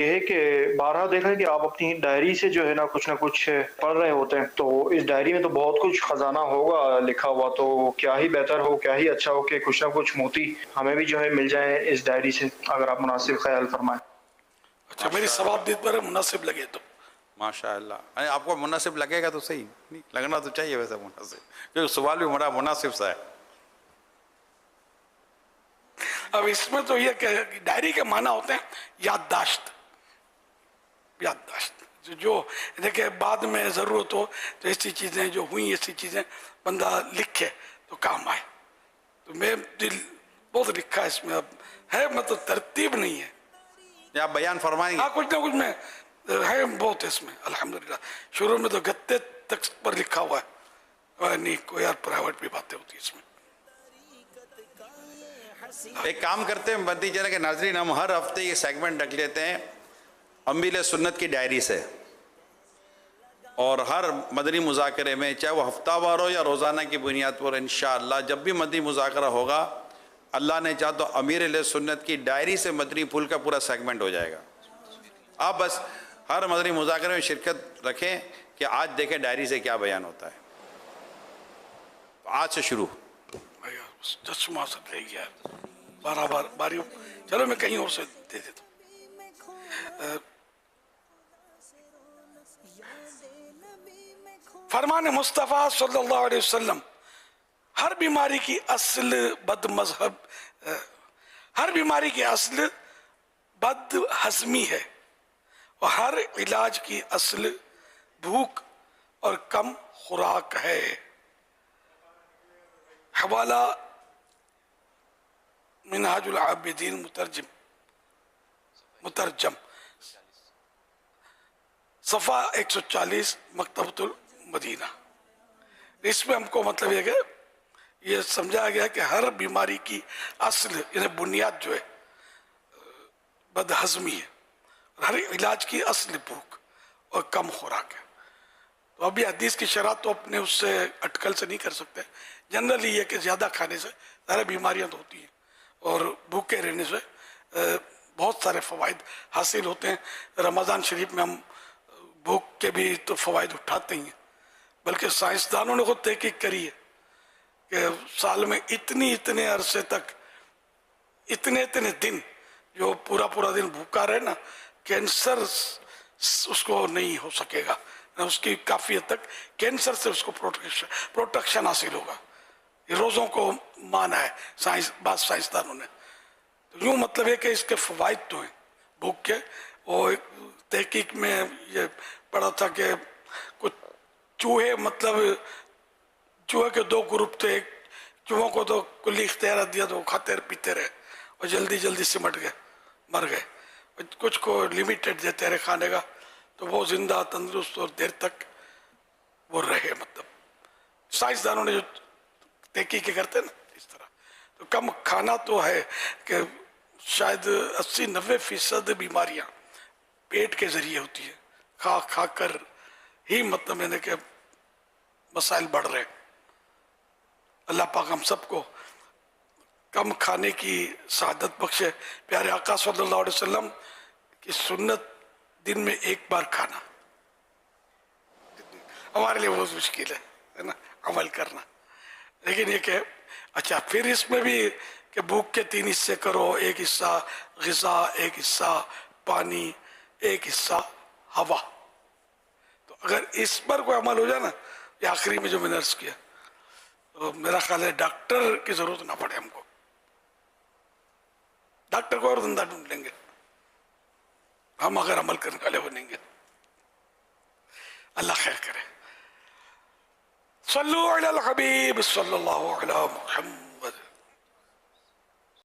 یہ ہے کہ بارہا دیکھا ہے کہ آپ اپنی ڈائری سے جو ہے نا کچھ پڑھ رہے ہوتے ہیں، تو اس ڈائری میں تو بہت کچھ خزانہ ہوگا لکھا ہوا، تو کیا ہی بہتر ہو، کیا ہی اچھا ہو کہ کچھ نہ کچھ موتی ہمیں بھی جو ہے مل جائیں اس ڈائری سے، اگر آپ مناسب خیال فرمائیں۔ اچھا، میری ثواب دید پر مناسب لگے تو ماشاء اللہ، آپ کو مناسب لگے گا تو صحیح، نہیں لگنا تو چاہیے ویسا مناسب، کیونکہ سوال بھی بڑا مناسب سا ہے۔ اب اس میں تو یہ کہ ڈائری کے معنی ہوتے ہیں یادداشت، یادداشت جو دیکھیں بعد میں ضرورت ہو تو ایسی چیزیں جو ہوئیں، ایسی چیزیں بندہ لکھے تو کام آئے۔ تو میں دل بہت لکھا ہے اس میں، اب ہے مطلب ترتیب نہیں ہے، یا آپ بیان فرمائیں گے؟ ہاں کچھ نہ کچھ میں ہے بہت اس میں الحمدللہ۔ شروع میں تو گتے تک پر لکھا ہوا ہے، نہیں کوئی اور پرائیویٹ بھی باتیں ہوتی اس میں۔ ایک کام کرتے ہیں مدنی چینل کے ناظرین، ہم ہر ہفتے یہ سیگمنٹ رکھ لیتے ہیں انبیاء سنت کی ڈائری سے، اور ہر مدنی مذاکرے میں چاہے وہ ہفتہ وار ہو یا روزانہ کی بنیاد پر، انشاءاللہ جب بھی مدنی مذاکرہ ہوگا اللہ نے چاہا تو امیر اہل سنت کی ڈائری سے مدنی پھول کا پورا سیگمنٹ ہو جائے گا۔ آپ بس ہر مدنی مذاکرے میں شرکت رکھیں کہ آج دیکھیں ڈائری سے کیا بیان ہوتا ہے۔ تو آج سے شروع۔ چشمہ سب رہ گیا، بارہ بار باری، چلو میں کہیں اور سے دے دیتا ہوں۔ فرمان مصطفیٰ صلی اللہ علیہ وسلم، ہر بیماری کی اصل بد مذہب، ہر بیماری کی اصل بد ہضمی ہے، اور ہر علاج کی اصل بھوک اور کم خوراک ہے۔ حوالہ منہاج العابدین مترجم صفحہ 140 مکتبۃ المدینہ۔ اس میں ہم کو مطلب یہ کہ یہ سمجھایا گیا کہ ہر بیماری کی اصل یعنی بنیاد جو ہے بد ہضمی ہے، اور ہر علاج کی اصل بھوک اور کم خوراک ہے۔ تو ابھی حدیث کی شرح تو اپنے اس سے اٹکل سے نہیں کر سکتے، جنرلی یہ کہ زیادہ کھانے سے سارے بیماریاں تو ہوتی ہیں، اور بھوکے رہنے سے بہت سارے فوائد حاصل ہوتے ہیں۔ رمضان شریف میں ہم بھوک کے بھی تو فوائد اٹھاتے ہیں، بلکہ سائنسدانوں نے خود تحقیق کری ہے کہ سال میں اتنے عرصے تک اتنے دن جو پورا دن بھوکا رہے نا، کینسر اس کو نہیں ہو سکے گا، اس کی کافی حد تک کینسر سے اس کو پروٹیکشن حاصل ہوگا۔ یہ روزوں کو مانا ہے بعض سائنسدانوں نے۔ تو یوں مطلب ہے کہ اس کے فوائد تو ہیں بھوک کے، اور تحقیق میں یہ پڑھا تھا کہ کچھ چوہے، مطلب چوہے کے دو گروپ تھے، ایک چوہوں کو تو کلی اختیارات دیا تو وہ کھاتے پیتے رہے اور جلدی سمٹ گئے، مر گئے۔ کچھ کو لمیٹڈ دیتے رہے کھانے کا، تو وہ زندہ تندرست اور دیر تک وہ رہے۔ مطلب سائنسدانوں نے جو تحقیق کرتے ہیں نا اس طرح، تو کم کھانا تو ہے کہ شاید 80-90% بیماریاں پیٹ کے ذریعے ہوتی ہے، کھا کر ہی مطلب میں نے کہ مسائل بڑھ رہے۔ اللہ پاک ہم سب کو کم کھانے کی سعادت بخشے۔ پیارے آقا صلی اللہ علیہ وسلم کی سنت دن میں ایک بار کھانا ہمارے لیے بہت مشکل ہے نا عمل کرنا، لیکن یہ کہ اچھا پھر اس میں بھی کہ بھوک کے 3 حصے کرو، ایک حصہ غذا، ایک حصہ پانی، ایک حصہ ہوا۔ تو اگر اس پر کوئی عمل ہو جائے نا، یہ آخری میں جو میں نے عرض کیا، تو میرا خیال ہے ڈاکٹر کی ضرورت نہ پڑے ہم کو، ڈاکٹر کو اور دندہ ڈھونڈ لیں گے ہم اگر عمل کرنے والے بنیں گے۔ اللہ خیر کرے۔ صلو علی الحبیب صلی اللہ علی محمد۔